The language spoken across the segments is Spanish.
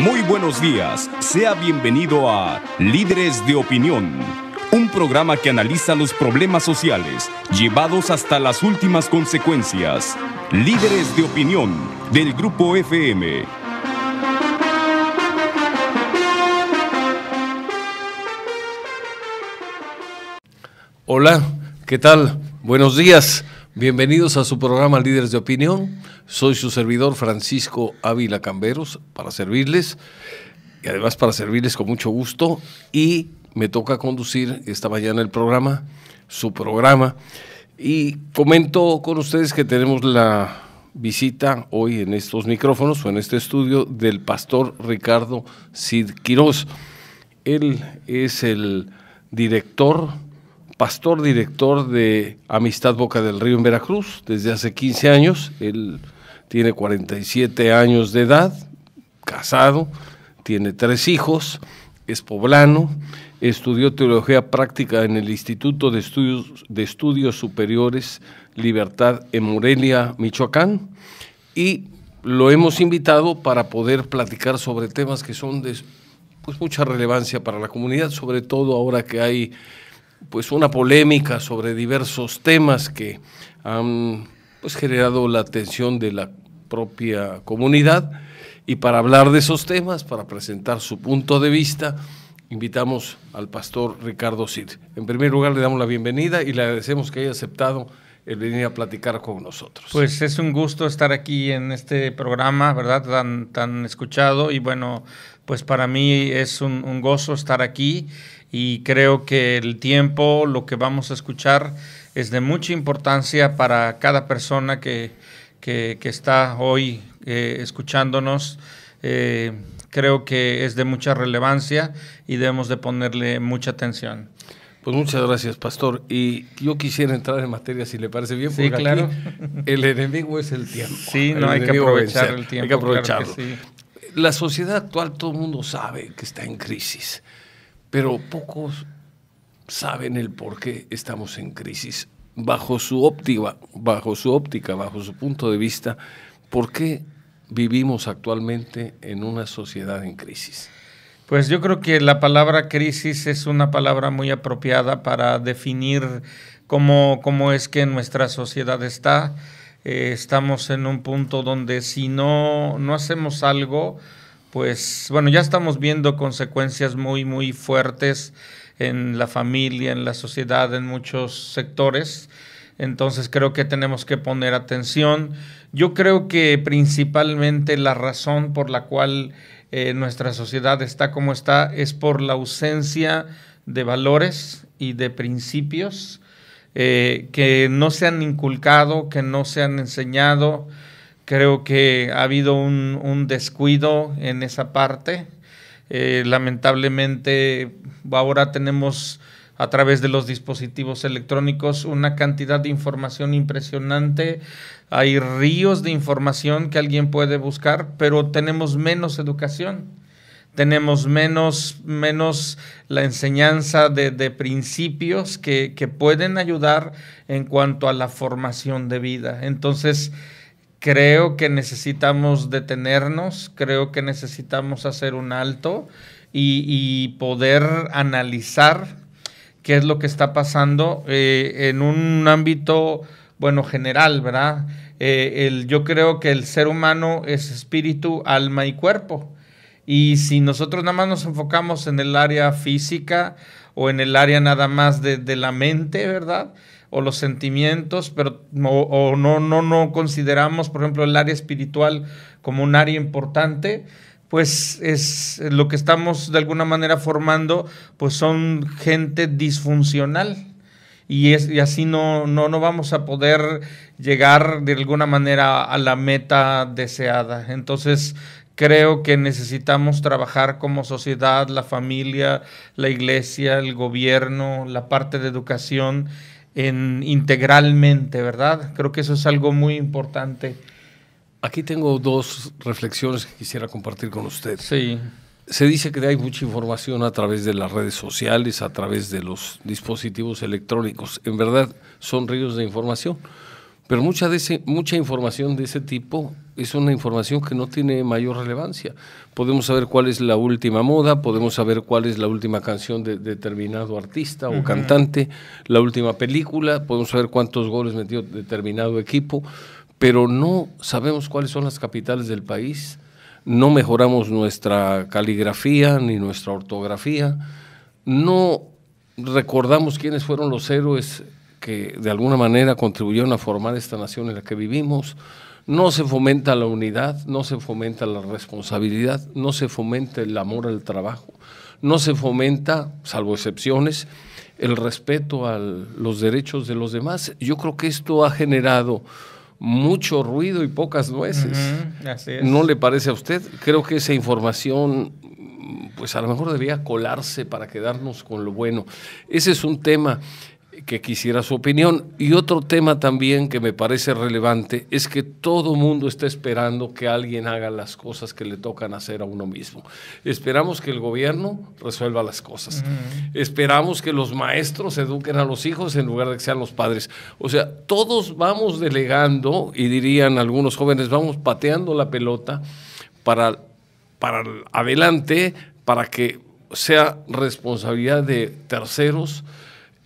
Muy buenos días, sea bienvenido a Líderes de Opinión, un programa que analiza los problemas sociales llevados hasta las últimas consecuencias. Líderes de Opinión, del Grupo FM. Hola, ¿qué tal? Buenos días, bienvenidos a su programa Líderes de Opinión. Soy su servidor Francisco Ávila Camberos para servirles, y además para servirles con mucho gusto, y me toca conducir esta mañana el programa, su programa, y comento con ustedes que tenemos la visita hoy en estos micrófonos o en este estudio del pastor Ricardo Cid Quirós. Él es el pastor director de Amistad Boca del Río en Veracruz desde hace 15 años. Él tiene 47 años de edad, casado, tiene 3 hijos, es poblano, estudió Teología Práctica en el Instituto de Estudios Superiores Libertad en Morelia, Michoacán, y lo hemos invitado para poder platicar sobre temas que son de mucha relevancia para la comunidad, sobre todo ahora que hay una polémica sobre diversos temas que han generado la atención de la propia comunidad, y para hablar de esos temas, para presentar su punto de vista, invitamos al pastor Ricardo Cid. En primer lugar, le damos la bienvenida y le agradecemos que haya aceptado el venir a platicar con nosotros. Pues es un gusto estar aquí en este programa, ¿verdad? Tan escuchado, y bueno, pues para mí es un gozo estar aquí, y creo que el tiempo, lo que vamos a escuchar, es de mucha importancia para cada persona que está hoy escuchándonos. Creo que es de mucha relevancia y debemos de ponerle mucha atención. Pues muchas gracias, pastor. Y yo quisiera entrar en materia, si le parece bien, porque sí, claro. Aquí el enemigo es el tiempo. Sí, no hay que aprovechar el tiempo. Hay que aprovecharlo. Claro que sí. La sociedad actual, todo el mundo sabe que está en crisis, pero pocos saben el por qué estamos en crisis. Bajo su óptica, bajo su punto de vista, ¿por qué vivimos actualmente en una sociedad en crisis? Pues yo creo que la palabra crisis es una palabra muy apropiada para definir cómo es que nuestra sociedad está. Estamos en un punto donde si no hacemos algo, pues bueno, ya estamos viendo consecuencias muy, muy fuertes en la familia, en la sociedad, en muchos sectores. Entonces creo que tenemos que poner atención. Yo creo que principalmente la razón por la cual nuestra sociedad está como está es por la ausencia de valores y de principios que no se han inculcado, que no se han enseñado. Creo que ha habido un descuido en esa parte. Lamentablemente ahora tenemos a través de los dispositivos electrónicos una cantidad de información impresionante. Hay ríos de información que alguien puede buscar, pero tenemos menos educación. Tenemos menos la enseñanza de principios que pueden ayudar en cuanto a la formación de vida. Entonces, creo que necesitamos detenernos, creo que necesitamos hacer un alto y poder analizar qué es lo que está pasando en un ámbito, general, ¿verdad? Yo creo que el ser humano es espíritu, alma y cuerpo. Y si nosotros nada más nos enfocamos en el área física o en el área nada más de la mente, ¿verdad?, o los sentimientos, pero no consideramos, por ejemplo, el área espiritual como un área importante, pues es lo que estamos de alguna manera formando, pues son gente disfuncional, y así no vamos a poder llegar de alguna manera a la meta deseada. Entonces creo que necesitamos trabajar como sociedad, la familia, la iglesia, el gobierno, la parte de educación, integralmente, ¿verdad? Creo que eso es algo muy importante. Aquí tengo 2 reflexiones que quisiera compartir con usted. Sí. Se dice que hay mucha información a través de las redes sociales, a través de los dispositivos electrónicos. En verdad, son ríos de información, Pero mucha información de ese tipo es una información que no tiene mayor relevancia. Podemos saber cuál es la última moda, podemos saber cuál es la última canción de determinado artista o cantante, la última película, podemos saber cuántos goles metió determinado equipo, pero no sabemos cuáles son las capitales del país, no mejoramos nuestra caligrafía ni nuestra ortografía, no recordamos quiénes fueron los héroes que de alguna manera contribuyeron a formar esta nación en la que vivimos. No se fomenta la unidad, no se fomenta la responsabilidad, no se fomenta el amor al trabajo, no se fomenta, salvo excepciones, el respeto a los derechos de los demás. Yo creo que esto ha generado mucho ruido y pocas nueces. Así es. ¿No le parece a usted? Creo que esa información, pues a lo mejor debía colarse para quedarnos con lo bueno. Ese es un tema que quisiera su opinión. Y otro tema también que me parece relevante es que todo mundo está esperando que alguien haga las cosas que le tocan hacer a uno mismo. Esperamos que el gobierno resuelva las cosas. Esperamos que los maestros eduquen a los hijos en lugar de que sean los padres. O sea, todos vamos delegando, y dirían algunos jóvenes, vamos pateando la pelota para adelante, para que sea responsabilidad de terceros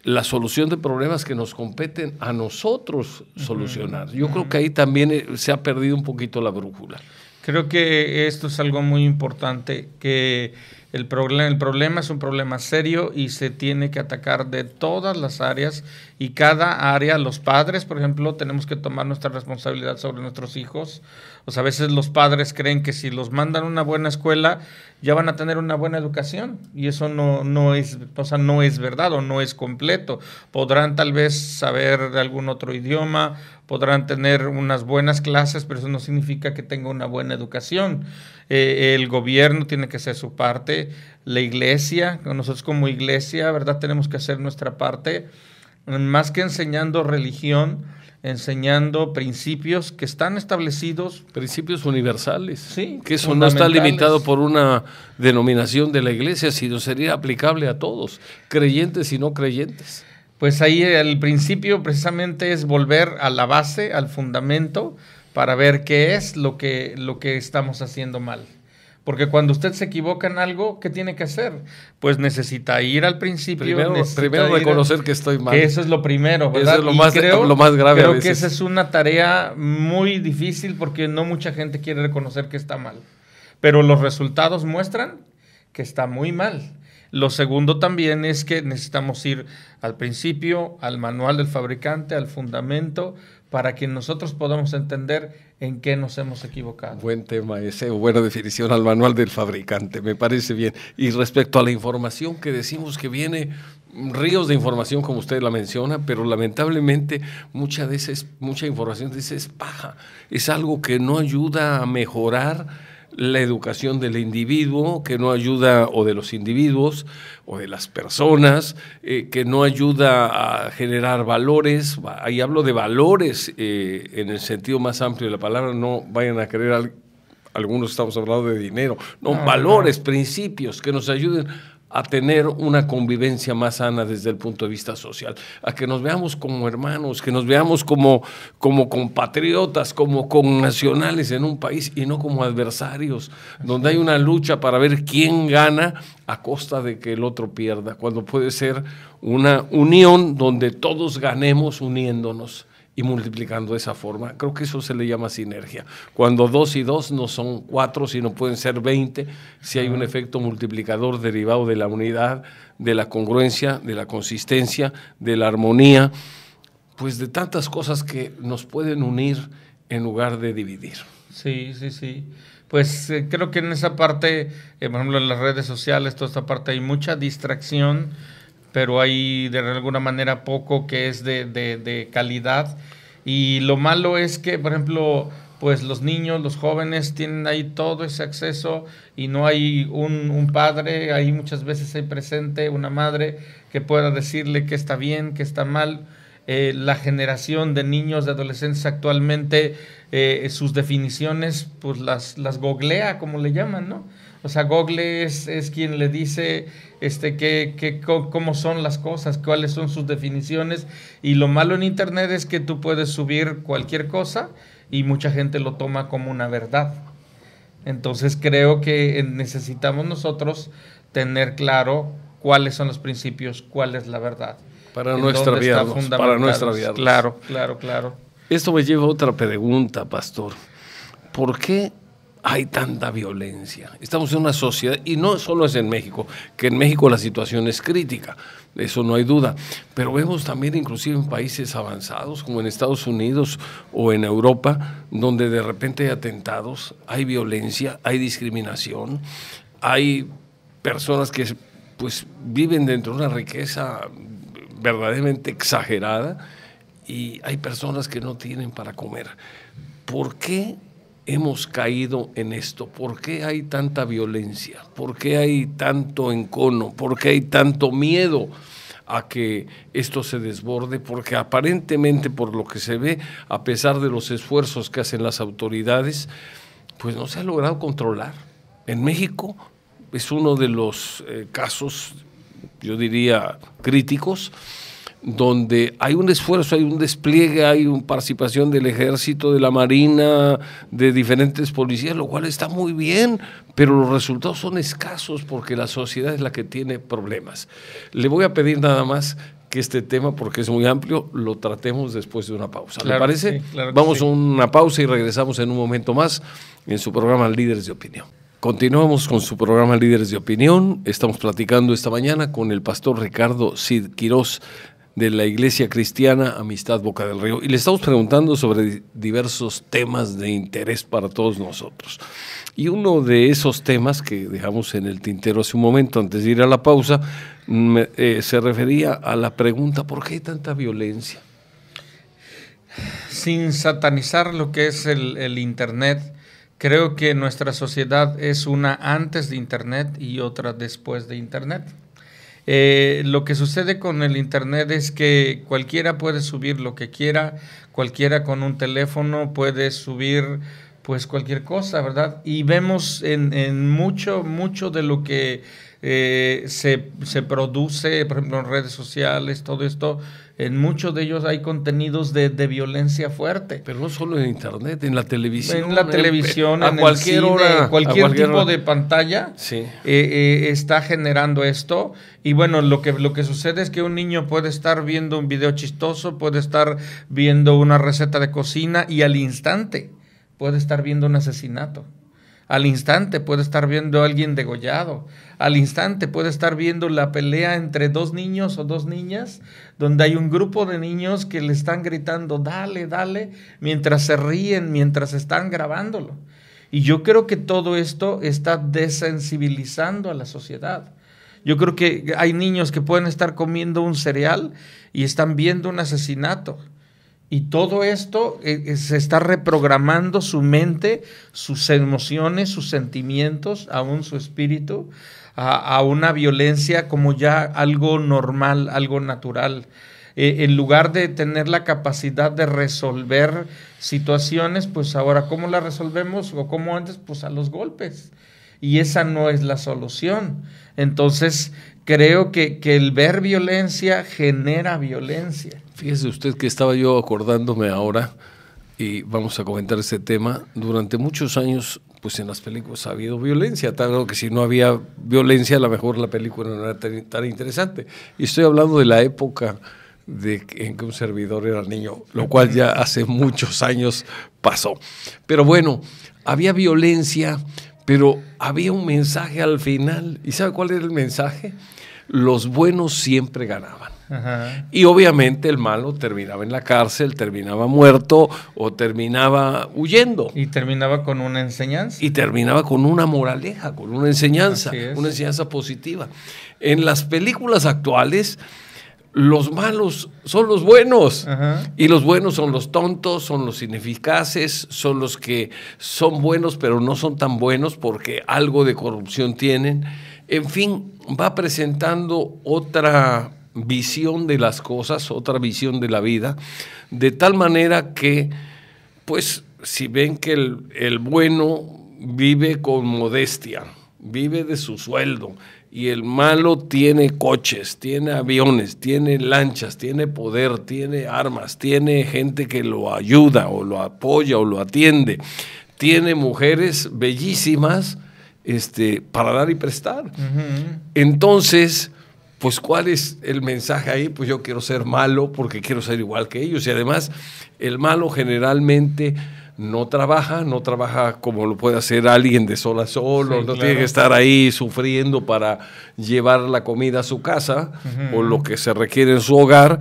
la solución de problemas que nos competen a nosotros solucionar. Yo creo que ahí también se ha perdido un poquito la brújula. Creo que esto es algo muy importante, que el problema es un problema serio y se tiene que atacar de todas las áreas, y cada área, los padres, por ejemplo, tenemos que tomar nuestra responsabilidad sobre nuestros hijos. O sea, a veces los padres creen que si los mandan a una buena escuela ya van a tener una buena educación, y eso no es, o sea, no es verdad o no es completo. Podrán tal vez saber algún otro idioma, podrán tener unas buenas clases, pero eso no significa que tenga una buena educación. El gobierno tiene que hacer su parte, la iglesia, nosotros como iglesia, ¿verdad?, tenemos que hacer nuestra parte, más que enseñando religión, enseñando principios que están establecidos. Principios universales. Sí, que eso no está limitado por una denominación de la iglesia, sino sería aplicable a todos, creyentes y no creyentes. Pues ahí el principio precisamente es volver a la base, al fundamento, para ver qué es lo que estamos haciendo mal. Porque cuando usted se equivoca en algo, ¿qué tiene que hacer? Pues necesita ir al principio. Primero reconocer que estoy mal. Que eso es lo primero, ¿verdad? Eso es lo más grave a veces. Creo que esa es una tarea muy difícil, porque no mucha gente quiere reconocer que está mal. Pero los resultados muestran que está muy mal. Lo segundo también es que necesitamos ir al principio, al manual del fabricante, al fundamento, para que nosotros podamos entender en qué nos hemos equivocado. Buen tema ese, buena definición, al manual del fabricante, me parece bien. Y respecto a la información que decimos que viene, ríos de información como usted la menciona, pero lamentablemente mucha información dice es paja, es algo que no ayuda a mejorar la educación del individuo, que no ayuda, o de los individuos, o de las personas, que no ayuda a generar valores. Ahí hablo de valores en el sentido más amplio de la palabra, no vayan a creer, algunos estamos hablando de dinero, valores, principios que nos ayuden a tener una convivencia más sana desde el punto de vista social, a que nos veamos como hermanos, que nos veamos como compatriotas, como connacionales en un país y no como adversarios, donde hay una lucha para ver quién gana a costa de que el otro pierda, cuando puede ser una unión donde todos ganemos uniéndonos y multiplicando de esa forma. Creo que eso se le llama sinergia. Cuando 2 y 2 no son 4, sino pueden ser 20, si hay un efecto multiplicador derivado de la unidad, de la congruencia, de la consistencia, de la armonía, pues de tantas cosas que nos pueden unir en lugar de dividir. Sí. Pues creo que en esa parte, por ejemplo, en las redes sociales, toda esta parte hay mucha distracción, pero hay de alguna manera poco que es de calidad. Y lo malo es que, por ejemplo, pues los niños, los jóvenes tienen ahí todo ese acceso y no hay un padre, ahí muchas veces hay presente una madre que pueda decirle qué está bien, qué está mal. La generación de niños, de adolescentes actualmente sus definiciones, pues las googlea, como le llaman, ¿no? O sea, Google es quien le dice cómo son las cosas, cuáles son sus definiciones. Y lo malo en Internet es que tú puedes subir cualquier cosa y mucha gente lo toma como una verdad. Entonces creo que necesitamos nosotros tener claro cuáles son los principios, cuál es la verdad. Para no extraviarnos. Claro. Esto me lleva a otra pregunta, pastor. ¿Por qué hay tanta violencia? Estamos en una sociedad, y no solo es en México, que en México la situación es crítica, eso no hay duda, pero vemos también inclusive en países avanzados, como en Estados Unidos o en Europa, donde de repente hay atentados, hay violencia, hay discriminación, hay personas que pues viven dentro de una riqueza verdaderamente exagerada, y hay personas que no tienen para comer. ¿Por qué hemos caído en esto? ¿Por qué hay tanta violencia? ¿Por qué hay tanto encono? ¿Por qué hay tanto miedo a que esto se desborde? Porque aparentemente, por lo que se ve, a pesar de los esfuerzos que hacen las autoridades, pues no se ha logrado controlar. En México es uno de los casos, yo diría, críticos, donde hay un esfuerzo, hay un despliegue, hay una participación del ejército, de la marina, de diferentes policías, lo cual está muy bien, pero los resultados son escasos porque la sociedad es la que tiene problemas. Le voy a pedir nada más que este tema, porque es muy amplio, lo tratemos después de una pausa. ¿Le parece? Sí, claro. Vamos a una pausa y regresamos en un momento más en su programa Líderes de Opinión. Continuamos con su programa Líderes de Opinión. Estamos platicando esta mañana con el pastor Ricardo Cid Quirós, de la Iglesia Cristiana Amistad Boca del Río, y le estamos preguntando sobre diversos temas de interés para todos nosotros. Y uno de esos temas que dejamos en el tintero hace un momento, antes de ir a la pausa, se refería a la pregunta: ¿por qué hay tanta violencia? Sin satanizar lo que es el Internet, creo que nuestra sociedad es una antes de Internet y otra después de Internet. Lo que sucede con el Internet es que cualquiera puede subir lo que quiera, cualquiera con un teléfono puede subir pues cualquier cosa, ¿verdad? Y vemos en mucho de lo que se produce, por ejemplo, en redes sociales, todo esto, en muchos de ellos hay contenidos de violencia fuerte. Pero no solo en Internet, en la televisión. En la televisión, a en cualquier el cine, hora, cualquier tipo de pantalla, sí, está generando esto. Y bueno, lo que sucede es que un niño puede estar viendo un video chistoso, puede estar viendo una receta de cocina y al instante puede estar viendo un asesinato. Al instante puede estar viendo a alguien degollado. Al instante puede estar viendo la pelea entre dos niños o dos niñas, donde hay un grupo de niños que le están gritando, dale, dale, mientras se ríen, mientras están grabándolo. Y yo creo que todo esto está desensibilizando a la sociedad. Yo creo que hay niños que pueden estar comiendo un cereal y están viendo un asesinato. Y todo esto se está reprogramando su mente, sus emociones, sus sentimientos, aún su espíritu, a una violencia como ya algo normal, algo natural. En lugar de tener la capacidad de resolver situaciones, pues ahora, ¿cómo la resolvemos? O como antes, pues a los golpes. Y esa no es la solución. Entonces, creo que el ver violencia genera violencia. Fíjese usted que estaba yo acordándome ahora, y vamos a comentar este tema. Durante muchos años, pues en las películas ha habido violencia, tal que si no había violencia, a lo mejor la película no era tan interesante. Y estoy hablando de la época en que un servidor era niño, lo cual ya hace muchos años pasó. Pero bueno, había violencia, pero había un mensaje al final. ¿Y sabe cuál era el mensaje? Los buenos siempre ganaban. Ajá. Y obviamente el malo terminaba en la cárcel, terminaba muerto o terminaba huyendo. Y terminaba con una enseñanza. Y terminaba con una moraleja, con una enseñanza positiva. En las películas actuales, los malos son los buenos. Ajá. Y los buenos son los tontos, son los ineficaces, son los que son buenos pero no son tan buenos porque algo de corrupción tienen. En fin, va presentando otra visión de las cosas, otra visión de la vida, de tal manera que pues si ven que el bueno vive con modestia, vive de su sueldo, y el malo tiene coches, tiene aviones, tiene lanchas, tiene poder, tiene armas, tiene gente que lo ayuda o lo apoya o lo atiende, tiene mujeres bellísimas para dar y prestar. Entonces, pues, ¿cuál es el mensaje ahí? Pues yo quiero ser malo porque quiero ser igual que ellos. Y además, el malo generalmente no trabaja como lo puede hacer alguien de sol a sol, sí, no claro. Tiene que estar ahí sufriendo para llevar la comida a su casa o lo que se requiere en su hogar,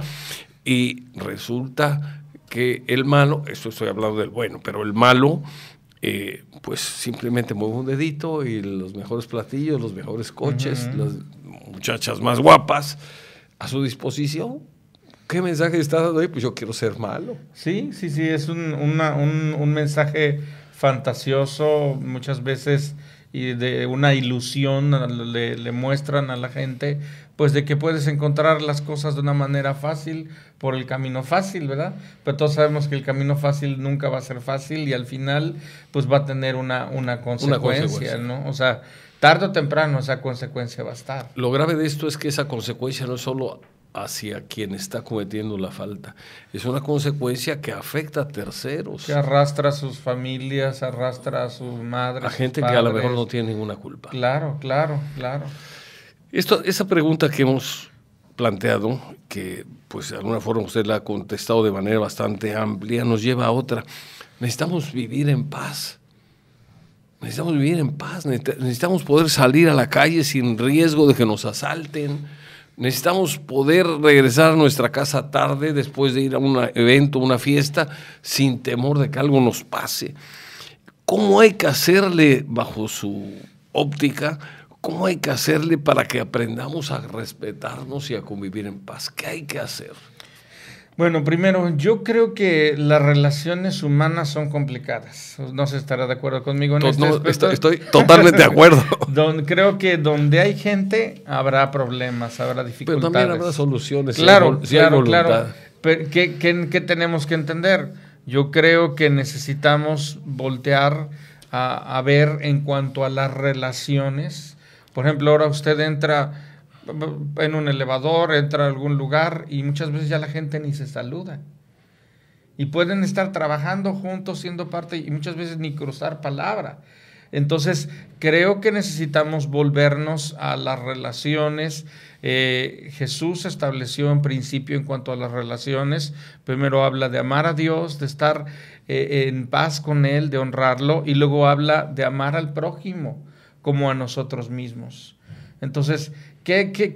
y resulta que el malo, esto estoy hablando del bueno, pero el malo pues simplemente mueve un dedito y los mejores platillos, los mejores coches, las muchachas más guapas a su disposición. ¿Qué mensaje está dando ahí? Pues yo quiero ser malo. Sí, es un mensaje fantasioso muchas veces, y de una ilusión le muestran a la gente, pues de que puedes encontrar las cosas de una manera fácil, por el camino fácil, ¿verdad? Pero todos sabemos que el camino fácil nunca va a ser fácil, y al final pues va a tener una consecuencia, ¿no? O sea, tarde o temprano esa consecuencia va a estar. Lo grave de esto es que esa consecuencia no es solo hacia quien está cometiendo la falta, es una consecuencia que afecta a terceros. Que arrastra a sus familias, arrastra a sus madres, a gente padres, que a lo mejor no tiene ninguna culpa. Claro. Esa pregunta que hemos planteado, que pues de alguna forma usted la ha contestado de manera bastante amplia, nos lleva a otra. Necesitamos vivir en paz. Necesitamos poder salir a la calle sin riesgo de que nos asalten. Necesitamos poder regresar a nuestra casa tarde después de ir a un evento, una fiesta, sin temor de que algo nos pase. ¿Cómo hay que hacerle, bajo su óptica, cómo hay que hacerle para que aprendamos a respetarnos y a convivir en paz? ¿Qué hay que hacer? Bueno, primero, yo creo que las relaciones humanas son complicadas. No se estará de acuerdo conmigo en este aspecto. Estoy totalmente de acuerdo. Creo que donde hay gente habrá problemas, habrá dificultades. Pero también habrá soluciones. Claro. Pero, ¿qué tenemos que entender? Yo creo que necesitamos voltear a ver en cuanto a las relaciones. Por ejemplo, ahora usted entra en un elevador, entra a algún lugar y muchas veces ya la gente ni se saluda. Y pueden estar trabajando juntos, siendo parte, y muchas veces ni cruzar palabra. Entonces, creo que necesitamos volvernos a las relaciones. Jesús estableció un principio en cuanto a las relaciones. Primero habla de amar a Dios, de estar en paz con Él, de honrarlo, y luego habla de amar al prójimo como a nosotros mismos. Entonces,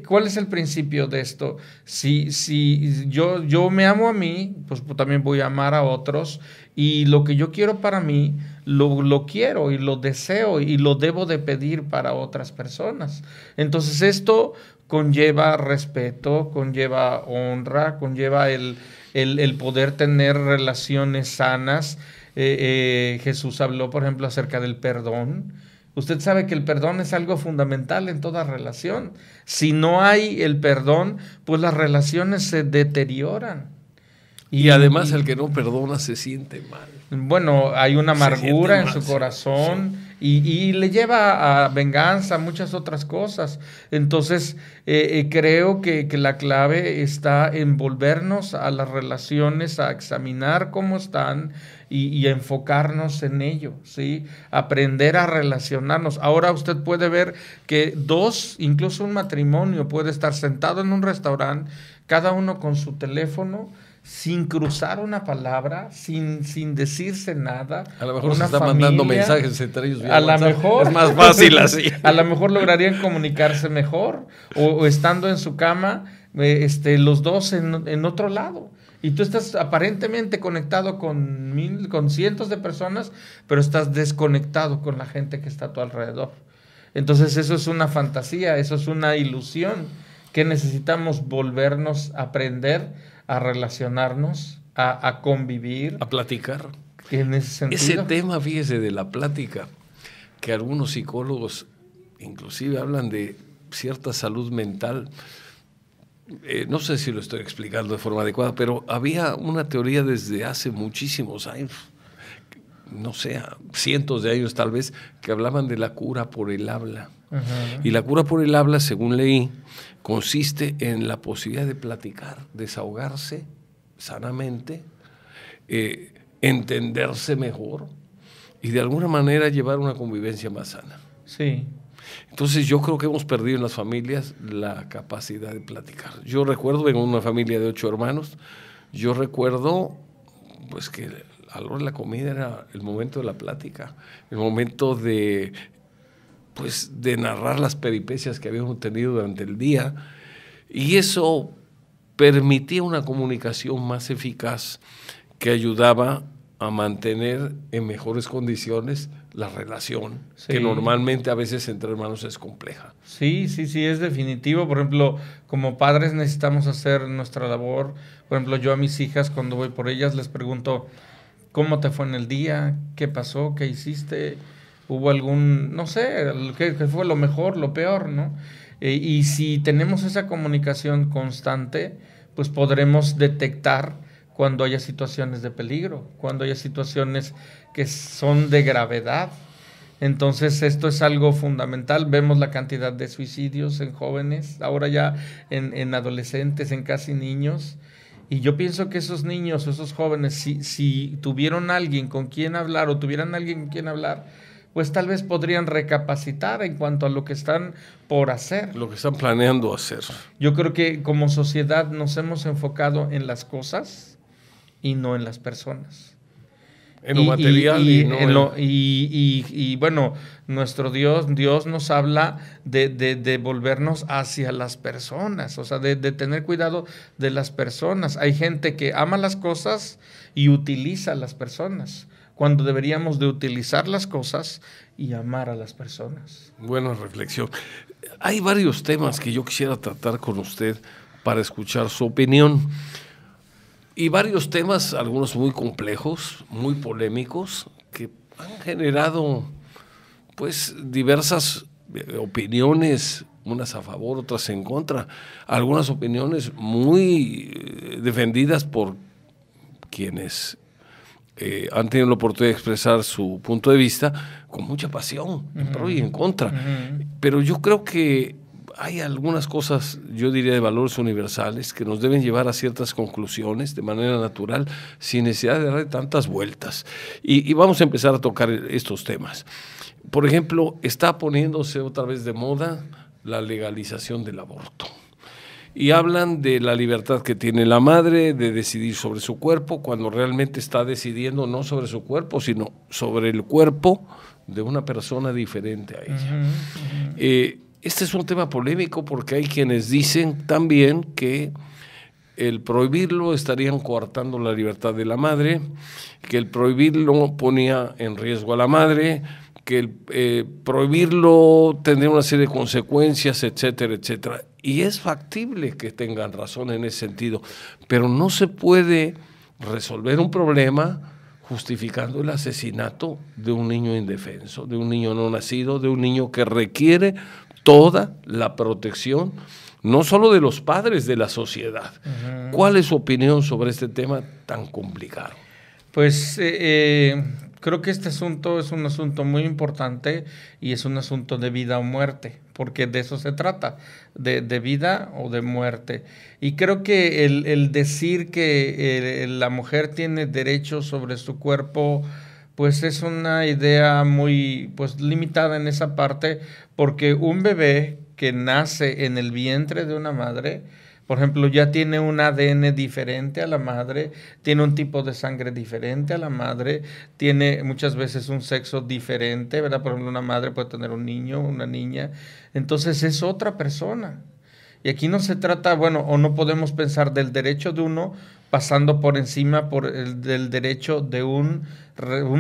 ¿cuál es el principio de esto? Si yo me amo a mí, pues también voy a amar a otros, y lo que yo quiero para mí, lo quiero y lo deseo y lo debo de pedir para otras personas. Entonces esto conlleva respeto, conlleva honra, conlleva el poder tener relaciones sanas. Jesús habló, por ejemplo, acerca del perdón. Usted sabe que el perdón es algo fundamental en toda relación. Si no hay el perdón, pues las relaciones se deterioran. Y además el que no perdona se siente mal. Bueno, hay una amargura en su corazón, sí. Y le lleva a venganza, muchas otras cosas. Entonces, creo que la clave está en volvernos a las relaciones, a examinar cómo están y a enfocarnos en ello, ¿sí? Aprender a relacionarnos. Ahora usted puede ver que incluso un matrimonio puede estar sentado en un restaurante, cada uno con su teléfono, sin cruzar una palabra, sin decirse nada. A lo mejor se están mandando mensajes entre ellos. A lo mejor. Es más fácil así. A lo mejor lograrían comunicarse mejor. O estando en su cama, los dos en otro lado. Y tú estás aparentemente conectado con cientos de personas, pero estás desconectado con la gente que está a tu alrededor. Entonces eso es una fantasía, eso es una ilusión que necesitamos volvernos a aprender a relacionarnos, a convivir. A platicar. En ese sentido. Ese tema, fíjese, de la plática, que algunos psicólogos inclusive hablan de cierta salud mental. No sé si lo estoy explicando de forma adecuada, pero había una teoría desde hace muchísimos años no sé, cientos de años tal vez, que hablaban de la cura por el habla. Uh-huh. Y la cura por el habla, según leí, consiste en la posibilidad de platicar, desahogarse sanamente, entenderse mejor y de alguna manera llevar una convivencia más sana. Sí. Entonces yo creo que hemos perdido en las familias la capacidad de platicar. Yo recuerdo, vengo de una familia de 8 hermanos, yo recuerdo pues que a la hora de la comida era el momento de la plática, el momento de narrar las peripecias que habíamos tenido durante el día, y eso permitía una comunicación más eficaz que ayudaba a mantener en mejores condiciones la relación, sí, que normalmente a veces entre hermanos es compleja. Sí, es definitivo. Por ejemplo, como padres necesitamos hacer nuestra labor. Por ejemplo, yo a mis hijas, cuando voy por ellas, les pregunto, ¿cómo te fue en el día? ¿Qué pasó? ¿Qué hiciste? ¿Hubo algún, no sé, qué fue lo mejor, lo peor, ¿no? Y si tenemos esa comunicación constante, pues podremos detectar cuando haya situaciones de peligro, cuando haya situaciones que son de gravedad. Entonces esto es algo fundamental. Vemos la cantidad de suicidios en jóvenes, ahora ya en adolescentes, en casi niños. Y yo pienso que esos niños, esos jóvenes, si tuvieron alguien con quien hablar o tuvieran alguien con quien hablar, pues tal vez podrían recapacitar en cuanto a lo que están por hacer. Lo que están planeando hacer. Yo creo que como sociedad nos hemos enfocado en las cosas y no en las personas. En lo material y bueno, nuestro Dios nos habla de volvernos hacia las personas, o sea, de tener cuidado de las personas. Hay gente que ama las cosas y utiliza a las personas, cuando deberíamos de utilizar las cosas y amar a las personas. Buena reflexión. Hay varios temas que yo quisiera tratar con usted para escuchar su opinión. Y varios temas, algunos muy complejos, muy polémicos, que han generado pues diversas opiniones, unas a favor, otras en contra. Algunas opiniones muy defendidas por quienes han tenido la oportunidad de expresar su punto de vista con mucha pasión, en pro y en contra. Pero yo creo que hay algunas cosas, yo diría, de valores universales que nos deben llevar a ciertas conclusiones de manera natural, sin necesidad de darle tantas vueltas. Y vamos a empezar a tocar estos temas. Por ejemplo, está poniéndose otra vez de moda la legalización del aborto. Y hablan de la libertad que tiene la madre de decidir sobre su cuerpo, cuando realmente está decidiendo no sobre su cuerpo, sino sobre el cuerpo de una persona diferente a ella. Este es un tema polémico porque hay quienes dicen también que el prohibirlo estarían coartando la libertad de la madre, que el prohibirlo ponía en riesgo a la madre, que el prohibirlo tendría una serie de consecuencias, etcétera, etcétera. Y es factible que tengan razón en ese sentido, pero no se puede resolver un problema justificando el asesinato de un niño indefenso, de un niño no nacido, de un niño que requiere toda la protección, no solo de los padres, de la sociedad. ¿Cuál es su opinión sobre este tema tan complicado? Pues creo que este asunto es un asunto muy importante y es un asunto de vida o muerte, porque de eso se trata, de vida o de muerte. Y creo que el decir que la mujer tiene derechos sobre su cuerpo, pues es una idea muy limitada en esa parte, porque un bebé que nace en el vientre de una madre, por ejemplo, ya tiene un ADN diferente a la madre, tiene un tipo de sangre diferente a la madre, tiene muchas veces un sexo diferente, ¿verdad? Por ejemplo, una madre puede tener un niño, una niña, entonces es otra persona. Y aquí no se trata, o no podemos pensar del derecho de uno pasando por encima del derecho de un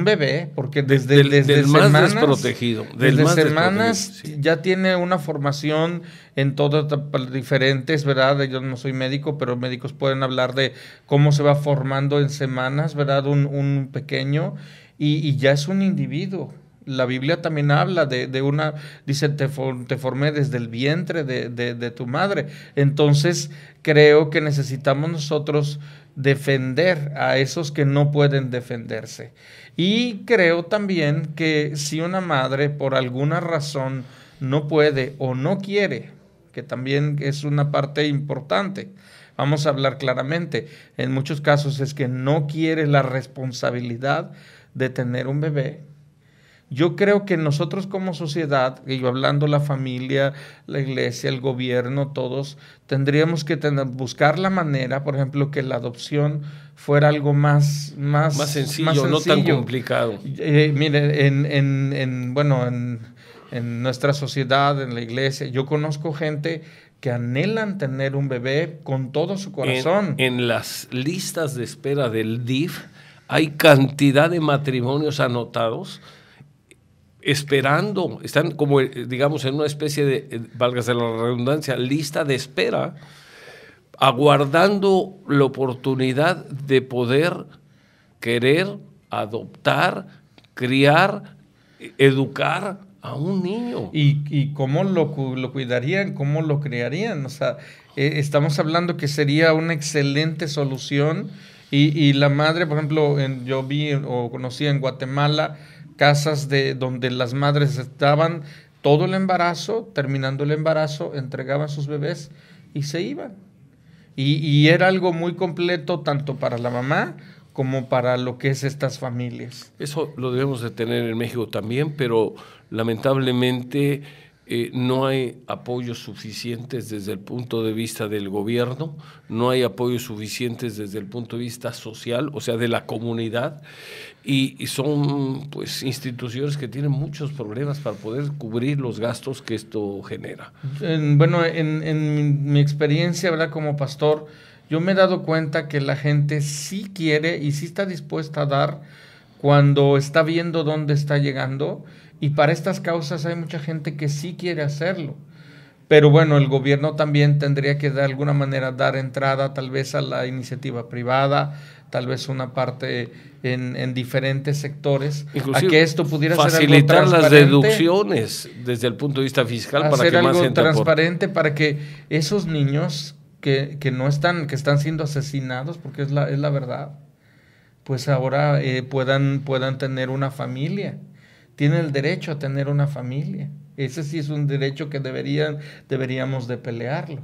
bebé, porque desde más semanas, desprotegido, desde semanas ya tiene una formación en todas diferentes, ¿verdad? Yo no soy médico, pero médicos pueden hablar de cómo se va formando en semanas, ¿verdad? Un pequeño y ya es un individuo. La Biblia también habla de una, dice, te formé desde el vientre de tu madre. Entonces, creo que necesitamos nosotros defender a esos que no pueden defenderse. Y creo también que si una madre por alguna razón no puede o no quiere, que también es una parte importante, vamos a hablar claramente, en muchos casos es que no quiere la responsabilidad de tener un bebé. Yo creo que nosotros como sociedad, y hablando la familia, la iglesia, el gobierno, todos, tendríamos que buscar la manera, por ejemplo, que la adopción fuera algo más sencillo, no tan complicado. Mire, en nuestra sociedad, en la iglesia, yo conozco gente que anhelan tener un bebé con todo su corazón. En las listas de espera del DIF hay cantidad de matrimonios anotados esperando, están como, digamos, en una especie de, válgase la redundancia, lista de espera, aguardando la oportunidad de poder querer, adoptar, criar, educar a un niño. ¿Y cómo lo cuidarían? ¿Cómo lo criarían? O sea, estamos hablando que sería una excelente solución y la madre, por ejemplo, yo vi o conocí en Guatemala casas donde las madres estaban todo el embarazo, terminando el embarazo, entregaban sus bebés y se iban. Y era algo muy completo tanto para la mamá como para lo que es estas familias. Eso lo debemos de tener en México también, pero lamentablemente no hay apoyos suficientes desde el punto de vista del gobierno, no hay apoyos suficientes desde el punto de vista social, o sea, de la comunidad, y son pues instituciones que tienen muchos problemas para poder cubrir los gastos que esto genera. En mi experiencia, ¿verdad?, como pastor, yo me he dado cuenta que la gente sí quiere y sí está dispuesta a dar cuando está viendo dónde está llegando. Y para estas causas hay mucha gente que sí quiere hacerlo. Pero bueno, el gobierno también tendría que de alguna manera dar entrada tal vez a la iniciativa privada, tal vez una parte en diferentes sectores, inclusive a que esto pudiera ser algo facilitar las deducciones desde el punto de vista fiscal para que más gente transparente para que esos niños que están siendo asesinados, porque es la verdad, pues ahora puedan tener una familia. Tienen el derecho a tener una familia. Ese sí es un derecho que deberíamos de pelearlo.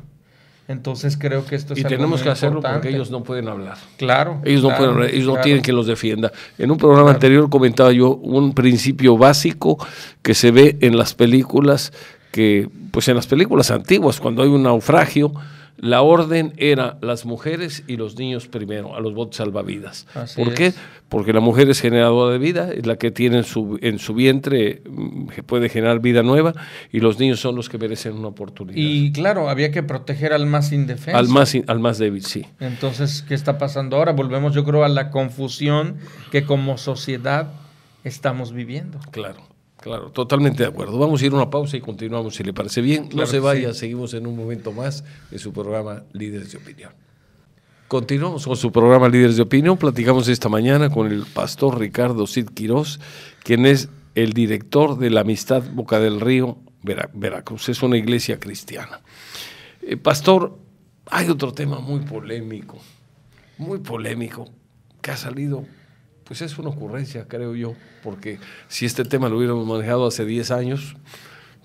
Entonces creo que esto es algo muy importante. Y tenemos que hacerlo porque ellos no pueden hablar. Claro. Ellos no pueden hablar, ellos no tienen quien los defienda. En un programa anterior comentaba yo un principio básico que se ve en las películas, pues en las películas antiguas, cuando hay un naufragio, la orden era las mujeres y los niños primero, a los botes salvavidas. ¿Por qué? Porque la mujer es generadora de vida, es la que tiene en su vientre, que puede generar vida nueva, y los niños son los que merecen una oportunidad. Y claro, había que proteger al más indefenso. Al más débil, sí. Entonces, ¿qué está pasando ahora? Volvemos, yo creo, a la confusión que como sociedad estamos viviendo. Claro, totalmente de acuerdo. Vamos a ir a una pausa y continuamos, si le parece bien. No se vaya, seguimos en un momento más en su programa Líderes de Opinión. Continuamos con su programa Líderes de Opinión. Platicamos esta mañana con el pastor Ricardo Cid Quirós, quien es el director de la Amistad Boca del Río, Veracruz. Es una iglesia cristiana. Pastor, hay otro tema muy polémico, que ha salido. Pues es una ocurrencia, creo yo, porque si este tema lo hubiéramos manejado hace 10 años,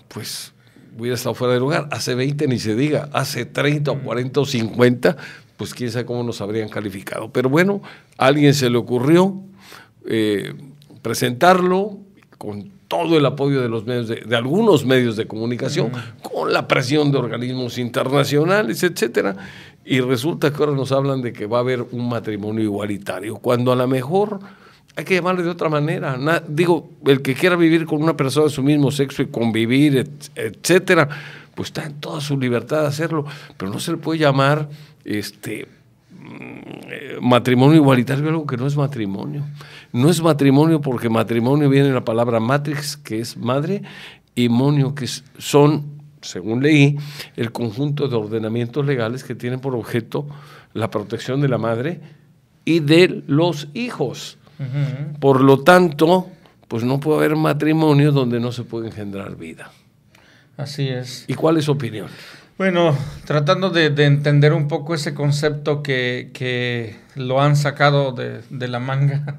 pues hubiera estado fuera de lugar. Hace 20 ni se diga, hace 30 o 40 o 50, pues quién sabe cómo nos habrían calificado. Pero bueno, a alguien se le ocurrió presentarlo con todo el apoyo de los medios de algunos medios de comunicación, con la presión de organismos internacionales, etcétera. Y resulta que ahora nos hablan de que va a haber un matrimonio igualitario, cuando a lo mejor hay que llamarle de otra manera. El que quiera vivir con una persona de su mismo sexo y convivir, etcétera, pues está en toda su libertad de hacerlo, pero no se le puede llamar matrimonio igualitario, algo que no es matrimonio. No es matrimonio porque matrimonio viene de la palabra matrix, que es madre, y monio, que son, según leí, el conjunto de ordenamientos legales que tienen por objeto la protección de la madre y de los hijos. Por lo tanto, pues no puede haber matrimonio donde no se puede engendrar vida. Así es. ¿Y cuál es su opinión? Bueno, tratando de entender un poco ese concepto que lo han sacado de la manga,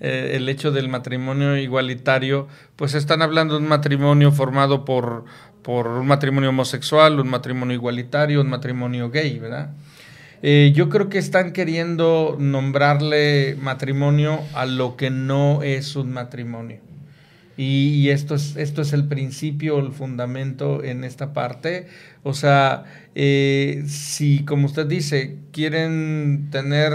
el hecho del matrimonio igualitario, pues están hablando de un matrimonio formado por un matrimonio homosexual, un matrimonio igualitario, un matrimonio gay, ¿verdad? Yo creo que están queriendo nombrarle matrimonio a lo que no es un matrimonio. Y esto es el principio, el fundamento en esta parte. O sea, si, como usted dice, quieren tener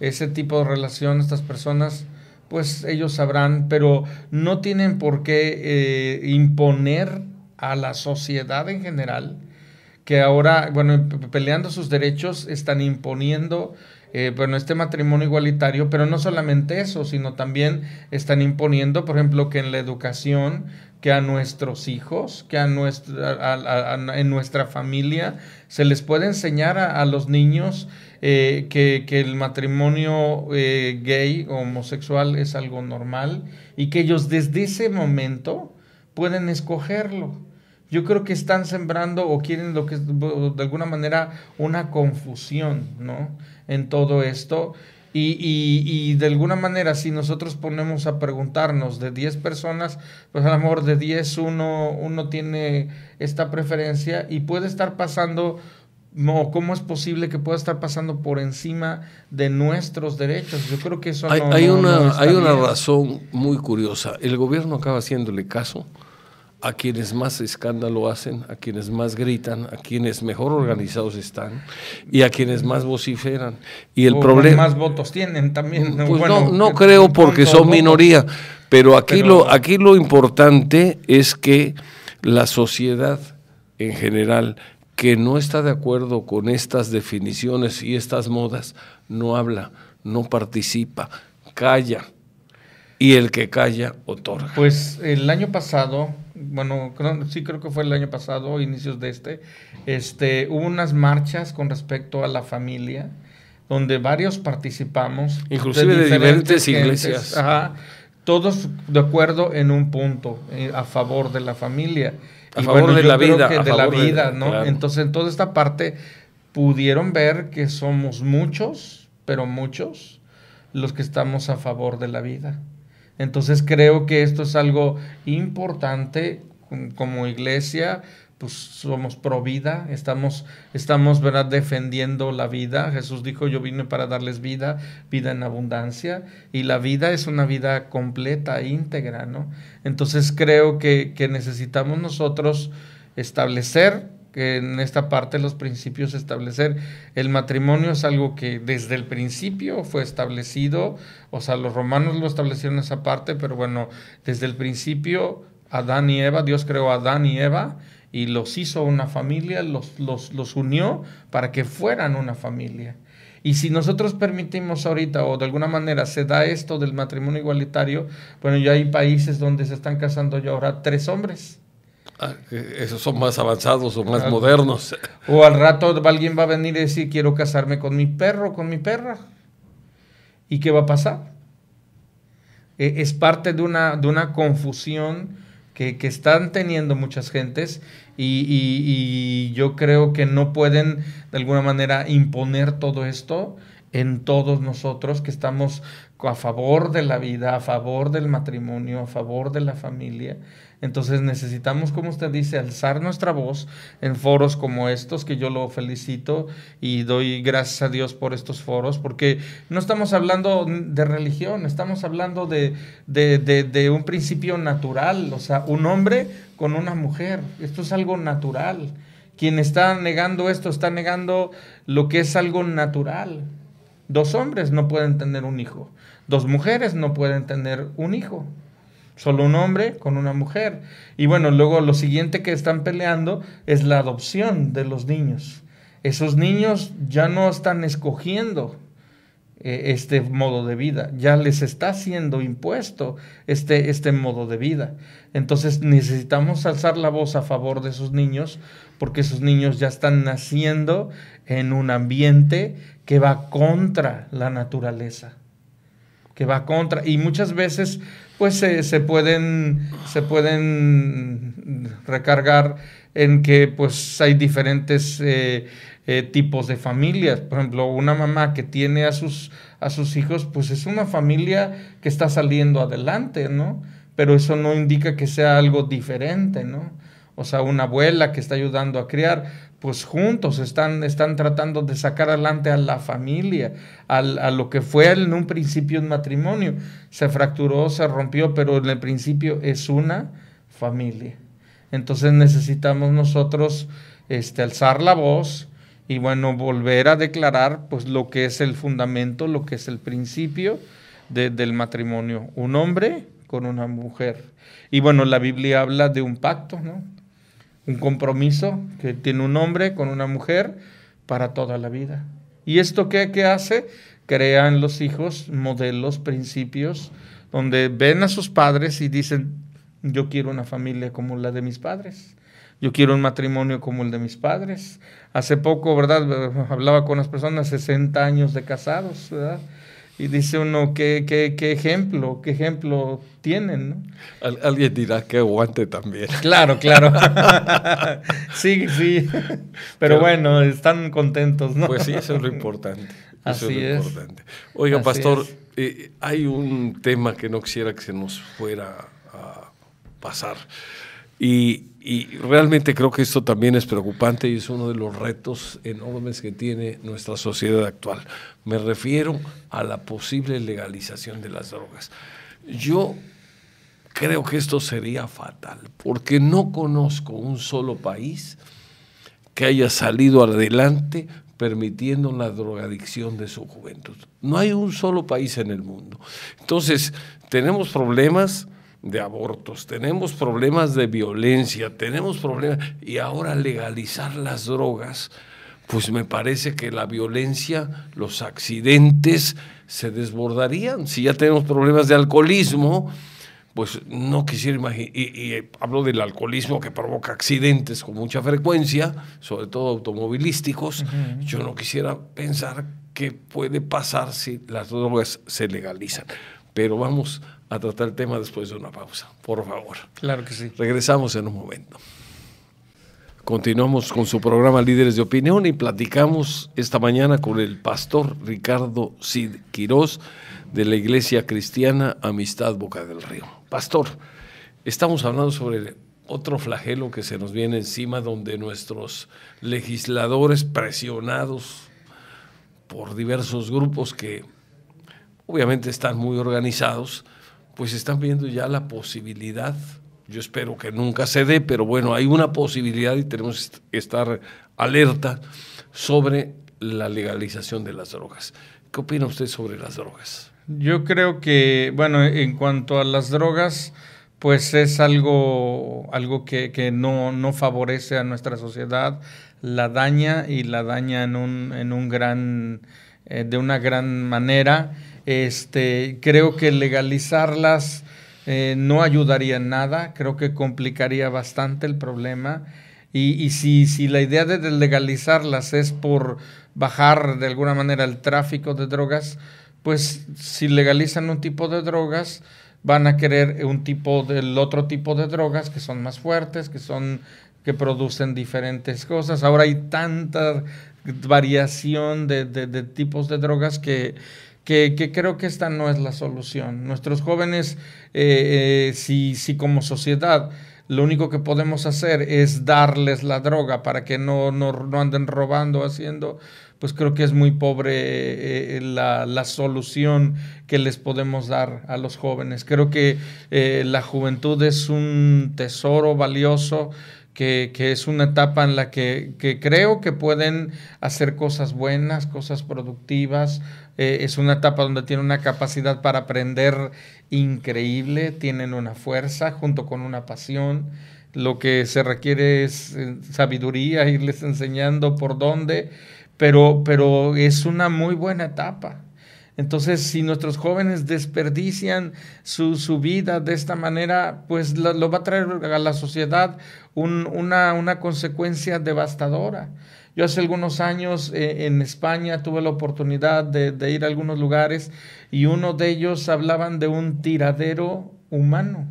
ese tipo de relación estas personas, pues ellos sabrán, pero no tienen por qué imponer a la sociedad en general, que ahora, bueno, peleando sus derechos, están imponiendo este matrimonio igualitario, pero no solamente eso, sino también están imponiendo, por ejemplo, que en la educación, que a nuestros hijos, que en nuestra familia, se les puede enseñar a los niños que el matrimonio gay o homosexual es algo normal y que ellos desde ese momento pueden escogerlo. Yo creo que están sembrando o quieren lo que de alguna manera una confusión, ¿no?, en todo esto. Y de alguna manera, si nosotros ponemos a preguntarnos de 10 personas, pues a lo mejor de 10 uno tiene esta preferencia y puede estar pasando, no, ¿cómo es posible que pueda estar pasando por encima de nuestros derechos? Yo creo que eso hay una razón muy curiosa. El gobierno acaba haciéndole caso a quienes más escándalo hacen, a quienes más gritan, a quienes mejor organizados están y a quienes más vociferan. Y el problema, más votos tienen también. Pues bueno, no creo, porque son minoría, pero aquí lo importante es que la sociedad en general, que no está de acuerdo con estas definiciones y estas modas, no habla, no participa, calla. Y el que calla, otorga. Pues el año pasado, bueno, sí creo que fue el año pasado, inicios de hubo unas marchas con respecto a la familia, donde varios participamos. Inclusive de diferentes iglesias. Ajá, todos de acuerdo en un punto, a favor de la familia. A favor de la vida. De la vida, ¿no? Claro. Entonces, en toda esta parte pudieron ver que somos muchos, pero muchos, los que estamos a favor de la vida. Entonces creo que esto es algo importante como iglesia, pues somos pro vida, estamos ¿verdad?, defendiendo la vida. Jesús dijo, yo vine para darles vida en abundancia, y la vida es una vida completa, íntegra, ¿no? Entonces creo que necesitamos nosotros establecer, que en esta parte los principios, establecer el matrimonio es algo que desde el principio fue establecido. O sea, los romanos lo establecieron esa parte, pero bueno, desde el principio Adán y Eva, Dios creó a Adán y Eva y los hizo una familia, los unió para que fueran una familia. Y si nosotros permitimos ahorita, o de alguna manera se da esto del matrimonio igualitario, bueno, ya hay países donde se están casando ya ahora 3 hombres. Esos son más avanzados o más modernos. O al rato alguien va a venir y decir, quiero casarme con mi perro, con mi perra. ¿Y qué va a pasar? Es parte de una confusión que están teniendo muchas gentes, y yo creo que no pueden de alguna manera imponer todo esto en todos nosotros que estamos a favor de la vida, a favor del matrimonio, a favor de la familia. Entonces necesitamos, como usted dice, alzar nuestra voz en foros como estos, que yo lo felicito y doy gracias a Dios por estos foros, porque no estamos hablando de religión, estamos hablando de un principio natural, o sea, un hombre con una mujer, esto es algo natural. Quien está negando esto está negando lo que es algo natural. 2 hombres no pueden tener un hijo, 2 mujeres no pueden tener un hijo. Solo un hombre con una mujer. Y bueno, luego lo siguiente que están peleando es la adopción de los niños. Esos niños ya no están escogiendo este modo de vida, ya les está siendo impuesto este modo de vida. Entonces necesitamos alzar la voz a favor de esos niños, porque esos niños ya están naciendo en un ambiente que va contra la naturaleza, que va contra, y muchas veces pues se pueden recargar en que pues hay diferentes tipos de familias. Por ejemplo, una mamá que tiene a sus hijos, pues es una familia que está saliendo adelante, ¿no? Pero eso no indica que sea algo diferente, ¿no? O sea, una abuela que está ayudando a criar, pues juntos están tratando de sacar adelante a la familia, a lo que fue en un principio un matrimonio. Se fracturó, se rompió, pero en el principio es una familia. Entonces necesitamos nosotros alzar la voz y bueno, volver a declarar pues lo que es el fundamento, lo que es el principio del matrimonio. Un hombre con una mujer. Y bueno, la Biblia habla de un pacto, ¿no? Un compromiso que tiene un hombre con una mujer para toda la vida. ¿Y esto qué hace? Crea en los hijos modelos, principios, donde ven a sus padres y dicen, yo quiero una familia como la de mis padres. Yo quiero un matrimonio como el de mis padres. Hace poco, ¿verdad? Hablaba con unas personas, 60 años de casados, ¿verdad? Y dice uno, ¿qué ejemplo tienen, ¿no? Alguien dirá que aguante también. Claro. Sí. Pero bueno, están contentos, ¿no? Pues sí, eso es lo importante. Así es. Oiga, Así pastor, es. hay un tema que no quisiera que se nos fuera a pasar. Y realmente creo que esto también es preocupante y es uno de los retos enormes que tiene nuestra sociedad actual. Me refiero a la posible legalización de las drogas. Yo creo que esto sería fatal, porque no conozco un solo país que haya salido adelante permitiendo la drogadicción de su juventud. No hay un solo país en el mundo. Entonces, tenemos problemas de abortos, tenemos problemas de violencia, tenemos problemas, y ahora legalizar las drogas, pues me parece que la violencia, los accidentes se desbordarían. Si ya tenemos problemas de alcoholismo, pues no quisiera imaginar, y hablo del alcoholismo que provoca accidentes con mucha frecuencia, sobre todo automovilísticos. Yo no quisiera pensar qué puede pasar si las drogas se legalizan. Pero vamos a tratar el tema después de una pausa, por favor. Claro que sí. Regresamos en un momento. Continuamos con su programa Líderes de Opinión y platicamos esta mañana con el pastor Ricardo Cid Quirós de la Iglesia Cristiana Amistad Boca del Río. Pastor, estamos hablando sobre otro flagelo que se nos viene encima, donde nuestros legisladores, presionados por diversos grupos que obviamente están muy organizados, pues están viendo ya la posibilidad. Yo espero que nunca se dé, pero bueno, hay una posibilidad y tenemos que estar alerta sobre la legalización de las drogas. ¿Qué opina usted sobre las drogas? Yo creo que, bueno, en cuanto a las drogas, pues es algo que no favorece a nuestra sociedad, la daña y la daña de una gran manera. Creo que legalizarlas no ayudaría en nada, creo que complicaría bastante el problema. Y si la idea de legalizarlas es por bajar de alguna manera el tráfico de drogas, pues si legalizan un tipo de drogas, van a querer el otro tipo de drogas que son más fuertes, que producen diferentes cosas. Ahora hay tanta variación de tipos de drogas que creo que esta no es la solución. Nuestros jóvenes, si como sociedad lo único que podemos hacer es darles la droga para que no anden robando, haciendo, pues creo que es muy pobre la solución que les podemos dar a los jóvenes. Creo que la juventud es un tesoro valioso, que es una etapa en la que creo que pueden hacer cosas buenas, cosas productivas. Es una etapa donde tienen una capacidad para aprender increíble, tienen una fuerza junto con una pasión. Lo que se requiere es sabiduría, irles enseñando por dónde, pero es una muy buena etapa. Entonces, si nuestros jóvenes desperdician su vida de esta manera, pues lo va a traer a la sociedad una consecuencia devastadora. Yo hace algunos años en España tuve la oportunidad de ir a algunos lugares y uno de ellos hablaban de un tiradero humano.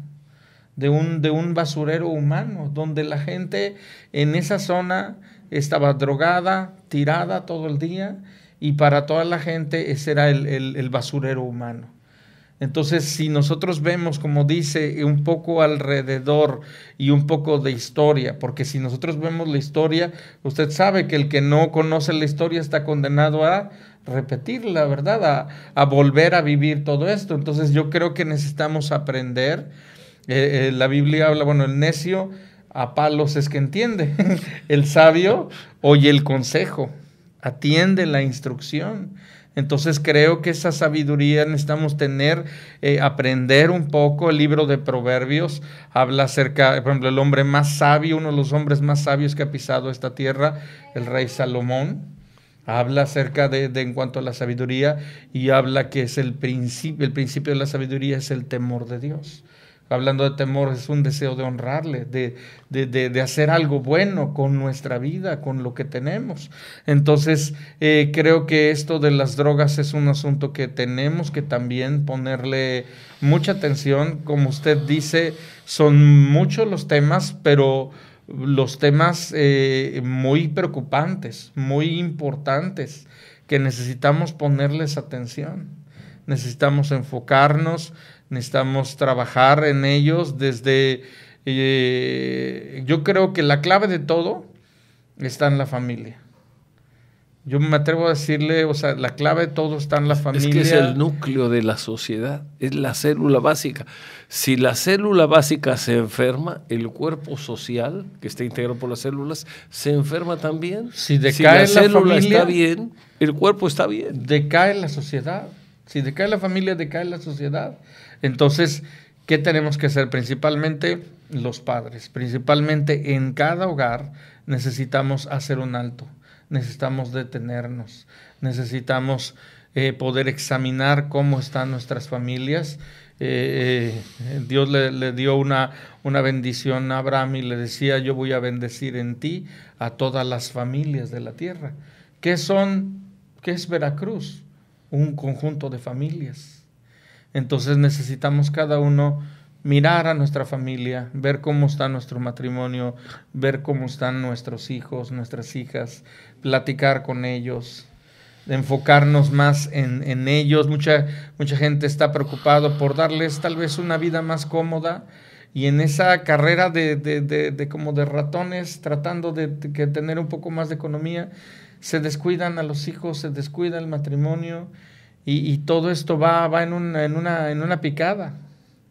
de un basurero humano, donde la gente en esa zona estaba drogada, tirada todo el día, y para toda la gente ese era el basurero humano. Entonces, si nosotros vemos, como dice, un poco alrededor y un poco de historia, porque si nosotros vemos la historia, usted sabe que el que no conoce la historia está condenado a repetirla, ¿verdad? A volver a vivir todo esto. Entonces, yo creo que necesitamos aprender. La Biblia habla, bueno, el necio a palos es que entiende. El sabio oye el consejo, atiende la instrucción. Entonces creo que esa sabiduría necesitamos tener, aprender un poco. El libro de Proverbios habla acerca, por ejemplo, el hombre más sabio, uno de los hombres más sabios que ha pisado esta tierra, el rey Salomón, habla acerca de en cuanto a la sabiduría, y habla que es el principio de la sabiduría es el temor de Dios. Hablando de temor, es un deseo de honrarle, de hacer algo bueno con nuestra vida, con lo que tenemos. Entonces, creo que esto de las drogas es un asunto que tenemos que también ponerle mucha atención. Como usted dice, son muchos los temas, pero los temas muy preocupantes, muy importantes, que necesitamos ponerles atención. Necesitamos enfocarnos, necesitamos trabajar en ellos desde... yo creo que la clave de todo está en la familia. Yo me atrevo a decirle, o sea, la clave de todo está en la familia. Es que es el núcleo de la sociedad, es la célula básica. Si la célula básica se enferma, el cuerpo social, que está integrado por las células, se enferma también. Si decae la célula familia, está bien, el cuerpo está bien. Decae la sociedad. Si decae la familia, decae la sociedad. Entonces, ¿qué tenemos que hacer? Principalmente los padres, principalmente en cada hogar necesitamos hacer un alto, necesitamos detenernos, necesitamos poder examinar cómo están nuestras familias. Dios le dio una bendición a Abraham y le decía: yo voy a bendecir en ti a todas las familias de la tierra. ¿Qué es Veracruz? Un conjunto de familias. Entonces necesitamos cada uno mirar a nuestra familia, ver cómo está nuestro matrimonio, ver cómo están nuestros hijos, nuestras hijas, platicar con ellos, enfocarnos más en ellos. Mucha gente está preocupada por darles tal vez una vida más cómoda, y en esa carrera de como de ratones, tratando de tener un poco más de economía, se descuidan a los hijos, se descuida el matrimonio, y todo esto va en una picada,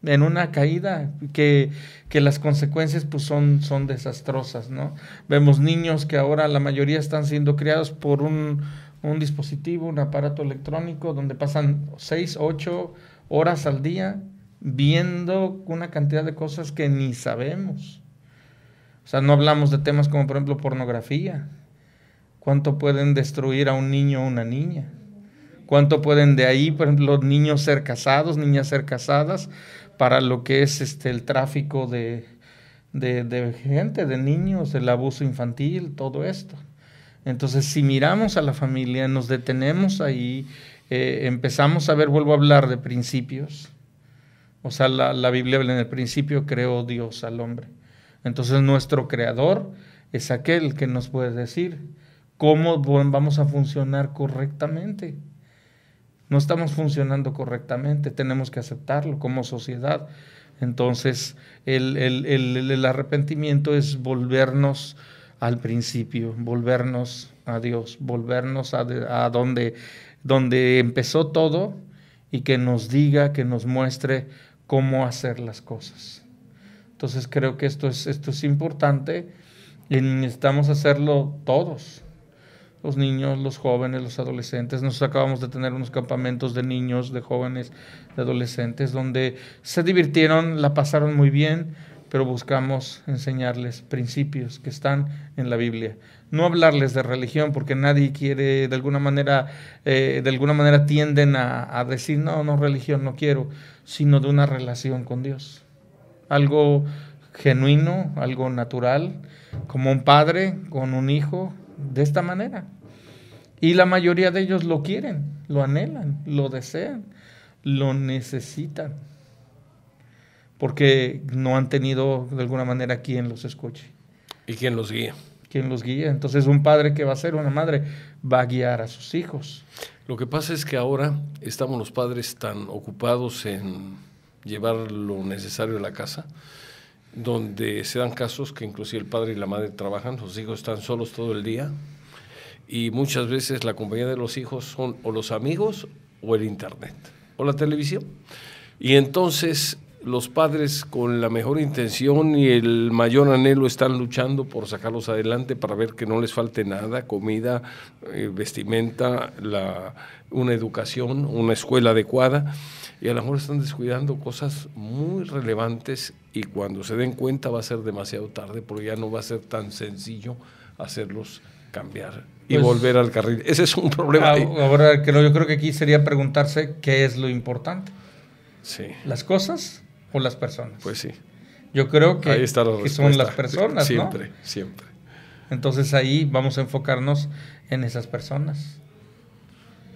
en una caída, que las consecuencias pues son desastrosas, ¿no? Vemos niños que ahora la mayoría están siendo criados por un dispositivo, un aparato electrónico, donde pasan 6, 8 horas al día viendo una cantidad de cosas que ni sabemos. O sea, no hablamos de temas como, por ejemplo, pornografía. ¿Cuánto pueden destruir a un niño o una niña? ¿Cuánto pueden de ahí, por ejemplo, los niños ser casados, niñas ser casadas, para lo que es el tráfico de gente, de niños, el abuso infantil, todo esto? Entonces, si miramos a la familia, nos detenemos ahí, empezamos a ver, vuelvo a hablar de principios. O sea, la Biblia habla: en el principio creó Dios al hombre. Entonces, nuestro creador es aquel que nos puede decir cómo vamos a funcionar correctamente. No estamos funcionando correctamente, tenemos que aceptarlo como sociedad. Entonces, el arrepentimiento es volvernos al principio, volvernos a Dios, volvernos a donde empezó todo, y que nos diga, que nos muestre cómo hacer las cosas. Entonces, creo que esto es importante, y necesitamos hacerlo todos. Los niños, los jóvenes, los adolescentes. Nosotros acabamos de tener unos campamentos de niños, de jóvenes, de adolescentes, donde se divirtieron, la pasaron muy bien, pero buscamos enseñarles principios que están en la Biblia. No hablarles de religión, porque nadie quiere, de alguna manera tienden a decir: no, religión no quiero, sino de una relación con Dios. Algo genuino, algo natural, como un padre con un hijo, de esta manera. Y la mayoría de ellos lo quieren, lo anhelan, lo desean, lo necesitan. porque no han tenido de alguna manera quien los escuche. ¿Y quién los guía? ¿Quién los guía? Entonces un padre que va a ser, una madre, va a guiar a sus hijos. Lo que pasa es que ahora estamos los padres tan ocupados en llevar lo necesario a la casa, donde se dan casos que inclusive el padre y la madre trabajan, los hijos están solos todo el día, y muchas veces la compañía de los hijos son o los amigos o el internet o la televisión. Y entonces los padres, con la mejor intención y el mayor anhelo, están luchando por sacarlos adelante para ver que no les falte nada: comida, vestimenta, una educación, una escuela adecuada, y a lo mejor están descuidando cosas muy relevantes, y cuando se den cuenta va a ser demasiado tarde, porque ya no va a ser tan sencillo hacerlos cambiar y pues, volver al carril. Ese es un problema. Ahora, yo creo que aquí sería preguntarse qué es lo importante. Sí. ¿Las cosas o las personas? Pues sí. Yo creo que, ahí está la que son las personas, siempre, ¿no? Siempre. Entonces ahí vamos a enfocarnos en esas personas.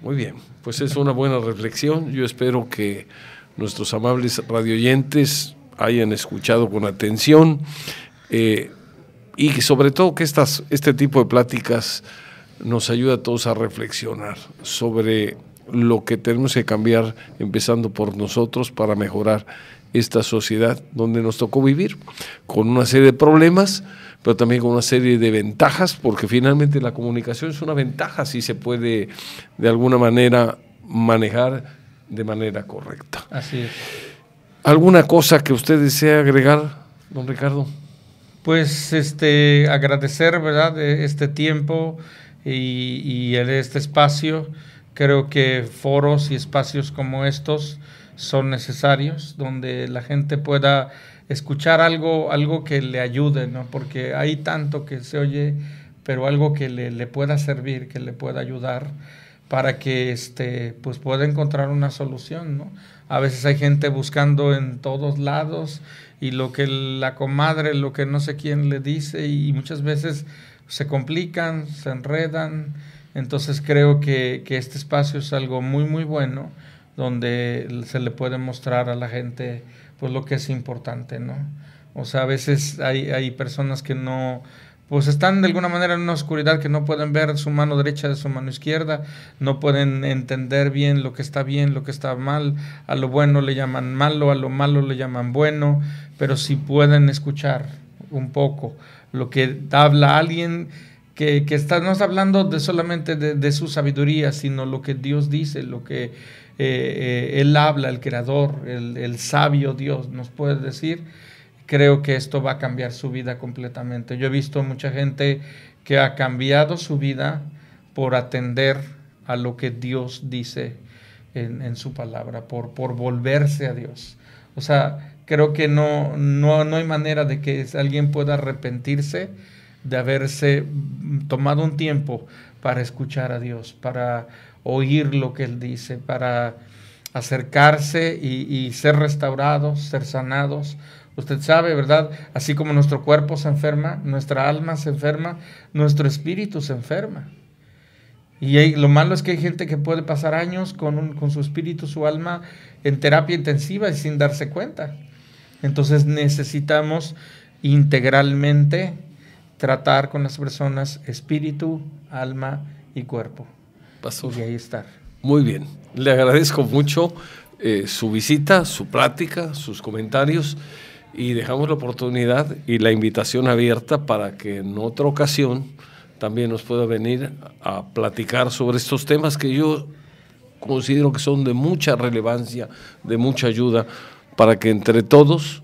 Muy bien, pues es una buena reflexión. Yo espero que nuestros amables radioyentes hayan escuchado con atención, y sobre todo que este tipo de pláticas nos ayuda a todos a reflexionar sobre lo que tenemos que cambiar, empezando por nosotros, para mejorar esta sociedad donde nos tocó vivir, con una serie de problemas, pero también con una serie de ventajas, porque finalmente la comunicación es una ventaja si se puede de alguna manera manejar de manera correcta. Así es. ¿Alguna cosa que usted desea agregar, don Ricardo? Pues agradecer, ¿verdad?, este tiempo y este espacio. Creo que foros y espacios como estos son necesarios, donde la gente pueda escuchar algo que le ayude, ¿no? Porque hay tanto que se oye, pero algo que le pueda servir, que le pueda ayudar, para que pues pueda encontrar una solución, ¿no? A veces hay gente buscando en todos lados, y lo que la comadre, lo que no sé quién le dice, y muchas veces se complican, se enredan. Entonces creo que este espacio es algo muy, muy bueno, donde se le puede mostrar a la gente pues lo que es importante, ¿no? O sea, a veces hay personas que no, pues están de alguna manera en una oscuridad, que no pueden ver su mano derecha de su mano izquierda, no pueden entender bien lo que está mal. A lo bueno le llaman malo, a lo malo le llaman bueno, pero si pueden escuchar un poco lo que habla alguien que no está hablando solamente de su sabiduría, sino lo que Dios dice, lo que Él habla, el Creador, el sabio Dios nos puede decir. Creo que esto va a cambiar su vida completamente. Yo he visto mucha gente que ha cambiado su vida por atender a lo que Dios dice en su palabra, por volverse a Dios. O sea, creo que no hay manera de que alguien pueda arrepentirse de haberse tomado un tiempo para escuchar a Dios, para oír lo que Él dice, para acercarse y ser restaurados, ser sanados. Usted sabe, ¿verdad? Así como nuestro cuerpo se enferma, nuestra alma se enferma, nuestro espíritu se enferma. Y lo malo es que hay gente que puede pasar años con su espíritu, su alma, en terapia intensiva y sin darse cuenta. Entonces necesitamos integralmente tratar con las personas espíritu, alma y cuerpo. Pastor. Y ahí estar. Muy bien. Le agradezco mucho su visita, su plática, sus comentarios, y dejamos la oportunidad y la invitación abierta para que en otra ocasión también nos pueda venir a platicar sobre estos temas que yo considero que son de mucha relevancia, de mucha ayuda, para que entre todos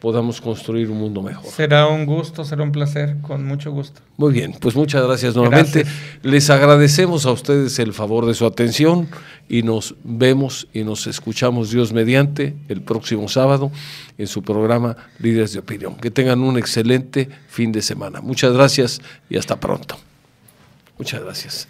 podamos construir un mundo mejor. Será un gusto, será un placer, con mucho gusto. Muy bien, pues muchas gracias nuevamente. Gracias. Les agradecemos a ustedes el favor de su atención, y nos vemos y nos escuchamos, Dios mediante, el próximo sábado en su programa Líderes de Opinión. Que tengan un excelente fin de semana. Muchas gracias y hasta pronto. Muchas gracias.